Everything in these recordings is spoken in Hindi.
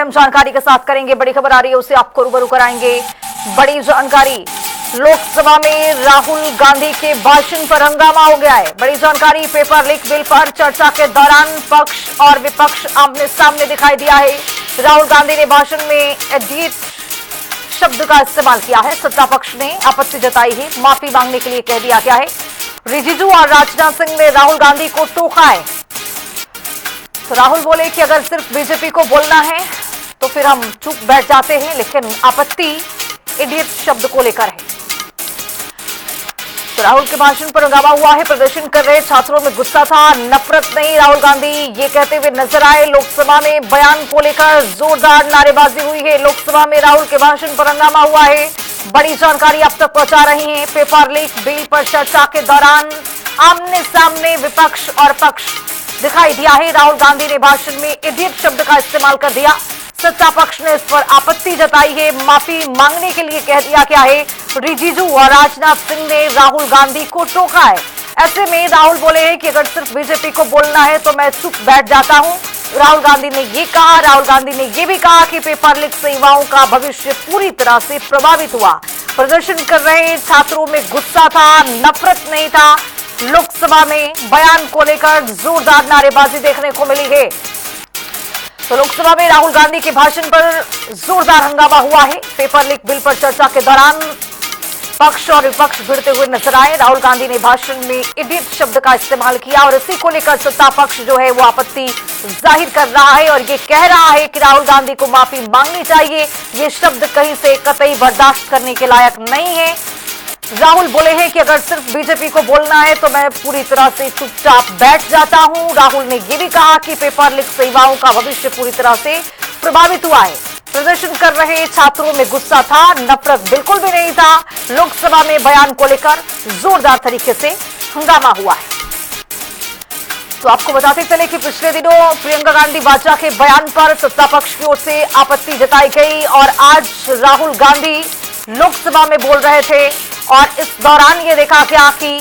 हम जानकारी के साथ करेंगे, बड़ी खबर आ रही है उसे आपको रूबरू कराएंगे। बड़ी जानकारी, लोकसभा में राहुल गांधी के भाषण पर हंगामा हो गया है। बड़ी जानकारी, पेपर लीक बिल पर चर्चा के दौरान पक्ष और विपक्ष आमने सामने दिखाई दिया है। राहुल गांधी ने भाषण में एडिट शब्द का इस्तेमाल किया है। सत्ता पक्ष ने आपत्ति जताई है, माफी मांगने के लिए कह दिया गया है। रिजिजू और राजनाथ सिंह ने राहुल गांधी को टोका है। तो राहुल बोले कि अगर सिर्फ बीजेपी को बोलना है तो फिर हम चुप बैठ जाते हैं, लेकिन आपत्ति इडियट शब्द को लेकर है। तो राहुल के भाषण पर हंगामा हुआ है। प्रदर्शन कर रहे छात्रों में गुस्सा था, नफरत नहीं। राहुल गांधी ये कहते हुए नजर आए। लोकसभा में बयान को लेकर जोरदार नारेबाजी हुई है। लोकसभा में राहुल के भाषण पर हंगामा हुआ है। बड़ी जानकारी आप तक पहुंचा रही है। पेपर लीक बिल पर चर्चा के दौरान आमने सामने विपक्ष और पक्ष दिखाई दिया है। राहुल गांधी ने भाषण में इडियट शब्द का इस्तेमाल कर दिया। सत्ता पक्ष ने इस पर आपत्ति जताई है, माफी मांगने के लिए कह दिया गया है। रिजिजू और राजनाथ सिंह ने राहुल गांधी को टोका है। ऐसे में राहुल बोले हैं कि अगर सिर्फ बीजेपी को बोलना है तो मैं चुप बैठ जाता हूं। राहुल गांधी ने ये कहा। राहुल गांधी ने ये भी कहा कि पेपर लीक से युवाओं का भविष्य पूरी तरह से प्रभावित हुआ। प्रदर्शन कर रहे छात्रों में गुस्सा था, नफरत नहीं था। लोकसभा में बयान को लेकर जोरदार नारेबाजी देखने को मिली है। तो लोकसभा में राहुल गांधी के भाषण पर जोरदार हंगामा हुआ है। पेपर लीक बिल पर चर्चा के दौरान पक्ष और विपक्ष भिड़ते हुए नजर आए। राहुल गांधी ने भाषण में इडियट शब्द का इस्तेमाल किया और इसी को लेकर सत्ता पक्ष जो है वो आपत्ति जाहिर कर रहा है और ये कह रहा है कि राहुल गांधी को माफी मांगनी चाहिए। ये शब्द कहीं से कतई बर्दाश्त करने के लायक नहीं है। राहुल बोले हैं कि अगर सिर्फ बीजेपी को बोलना है तो मैं पूरी तरह से चुपचाप बैठ जाता हूं। राहुल ने यह भी कहा कि पेपर लीक से युवाओं का भविष्य पूरी तरह से प्रभावित हुआ है। प्रदर्शन कर रहे छात्रों में गुस्सा था, नफरत बिल्कुल भी नहीं था। लोकसभा में बयान को लेकर जोरदार तरीके से हंगामा हुआ है। तो आपको बताते चले कि पिछले दिनों प्रियंका गांधी वाड्रा के बयान पर सत्ता पक्ष की ओर से आपत्ति जताई गई और आज राहुल गांधी लोकसभा में बोल रहे थे और इस दौरान ये देखा गया कि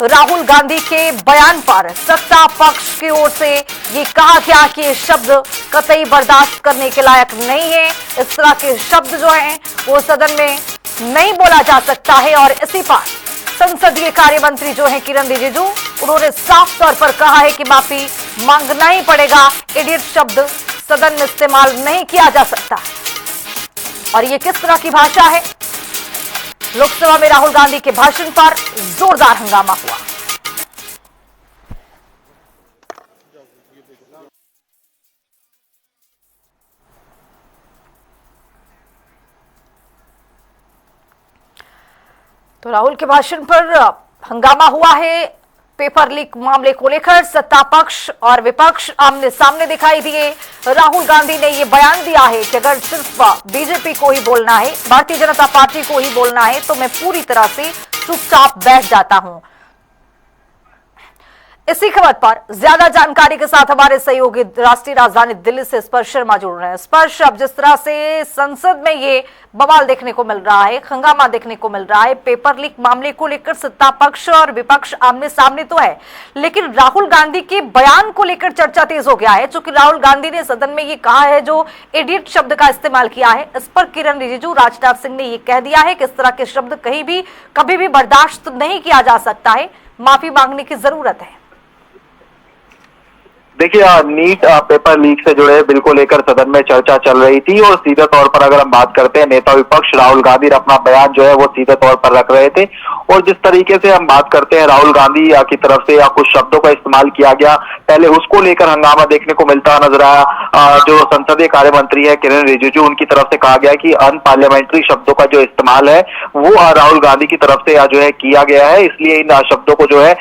राहुल गांधी के बयान पर सत्ता पक्ष की ओर से ये कहा गया कि ये शब्द कतई बर्दाश्त करने के लायक नहीं है। इस तरह के शब्द जो हैं वो सदन में नहीं बोला जा सकता है और इसी पर संसदीय कार्य मंत्री जो है किरण रिजिजू, उन्होंने साफ तौर पर कहा है कि माफी मांगना ही पड़ेगा। इडियट शब्द सदन में इस्तेमाल नहीं किया जा सकता। और ये किस तरह की भाषा है? लोकसभा में राहुल गांधी के भाषण पर जोरदार हंगामा हुआ। तो राहुल के भाषण पर हंगामा हुआ है। पेपर लीक मामले को लेकर सत्ता पक्ष और विपक्ष आमने सामने दिखाई दिए। राहुल गांधी ने यह बयान दिया है कि अगर सिर्फ बीजेपी को ही बोलना है, भारतीय जनता पार्टी को ही बोलना है तो मैं पूरी तरह से चुपचाप बैठ जाता हूं। इसी खबर पर ज्यादा जानकारी के साथ हमारे सहयोगी राष्ट्रीय राजधानी दिल्ली से स्पर्श शर्मा जुड़ रहे हैं। स्पर्श, अब जिस तरह से संसद में ये बवाल देखने को मिल रहा है, हंगामा देखने को मिल रहा है, पेपर लीक मामले को लेकर सत्ता पक्ष और विपक्ष आमने सामने तो है, लेकिन राहुल गांधी के बयान को लेकर चर्चा तेज हो गया है। चूंकि राहुल गांधी ने सदन में ये कहा है, जो इडियट शब्द का इस्तेमाल किया है, इस पर किरण रिजिजू, राजनाथ सिंह ने ये कह दिया है कि इस तरह के शब्द कहीं भी कभी भी बर्दाश्त नहीं किया जा सकता है, माफी मांगने की जरूरत है। देखिए, नीट पेपर लीक से जुड़े बिल को लेकर सदन में चर्चा चल रही थी और सीधे तौर पर अगर हम बात करते हैं, नेता विपक्ष राहुल गांधी अपना बयान जो है वो सीधे तौर पर रख रहे थे और जिस तरीके से हम बात करते हैं राहुल गांधी की तरफ से कुछ शब्दों का इस्तेमाल किया गया, पहले उसको लेकर हंगामा देखने को मिलता नजर आया। जो संसदीय कार्य मंत्री है किरण रिजिजू, उनकी तरफ से कहा गया कि अनपार्लियामेंट्री शब्दों का जो इस्तेमाल है वो राहुल गांधी की तरफ से जो है किया गया है, इसलिए इन शब्दों को जो है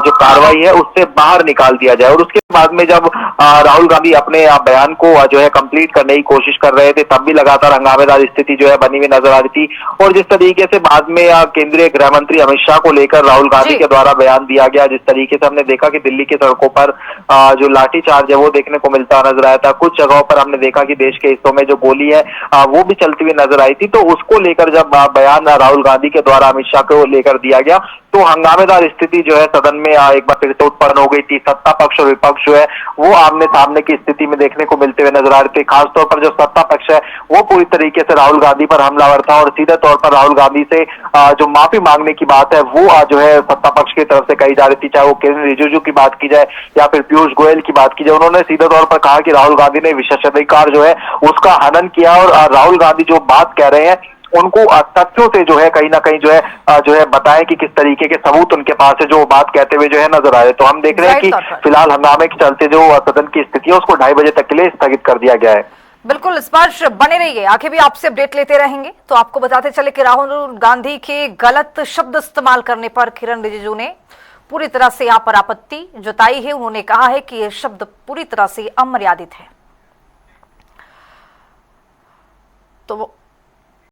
जो कार्रवाई है उससे बाहर निकाल दिया जाए। और उसके बाद में जब राहुल गांधी अपने बयान को जो है कंप्लीट करने की कोशिश कर रहे थे, तब भी लगातार हंगामेदार स्थिति जो है बनी हुई नजर आ रही थी। और जिस तरीके से बाद में केंद्रीय गृह मंत्री अमित शाह को लेकर राहुल गांधी के द्वारा बयान दिया गया, जिस तरीके से हमने देखा कि दिल्ली की सड़कों पर जो लाठीचार्ज है वो देखने को मिलता नजर आया था। कुछ जगहों पर हमने देखा कि देश के हिस्सों में जो गोली है वो भी चलती हुई नजर आई थी। तो उसको लेकर जब बयान राहुल गांधी के द्वारा अमित शाह को लेकर दिया गया तो हंगामेदार स्थिति जो है सदन में एक बार फिर से उत्पन्न हो गई थी। सत्ता पक्ष और विपक्ष जो है वो आमने सामने की स्थिति में देखने को मिलते हुए नजर आ रहे थे। खासतौर पर जो सत्ता पक्ष है वो पूरी तरीके से राहुल गांधी पर हमलावर था और सीधे तौर पर राहुल गांधी से जो माफी मांगने की बात है वो जो है सत्ता पक्ष की तरफ से कही जा रही थी, चाहे वो किरेन रिजिजू की बात की जाए या फिर पीयूष गोयल की बात की जाए। उन्होंने सीधे तौर पर कहा कि राहुल गांधी ने विशेषाधिकार जो है उसका हनन किया और राहुल गांधी जो बात कह रहे हैं उनको तथ्यों से जो है कहीं ना कहीं जो है बताएं कि किस तरीके के सबूत उनके पास है जो बात कहते हुए जो है नजर आ रहे। तो हम देख रहे हैं कि फिलहाल हंगामे के चलते जो सदन की स्थिति है उसको 2:30 बजे तक के लिए स्थगित कर दिया गया है। बिल्कुल, इस पर बने रहिए, आगे भी आपसे अपडेट लेते रहेंगे। तो आपको बताते चले कि राहुल गांधी के गलत शब्द इस्तेमाल करने पर किरेन रिजिजू ने पूरी तरह से यहाँ पर आपत्ति जताई है। उन्होंने कहा है कि यह शब्द पूरी तरह से अमर्यादित है। तो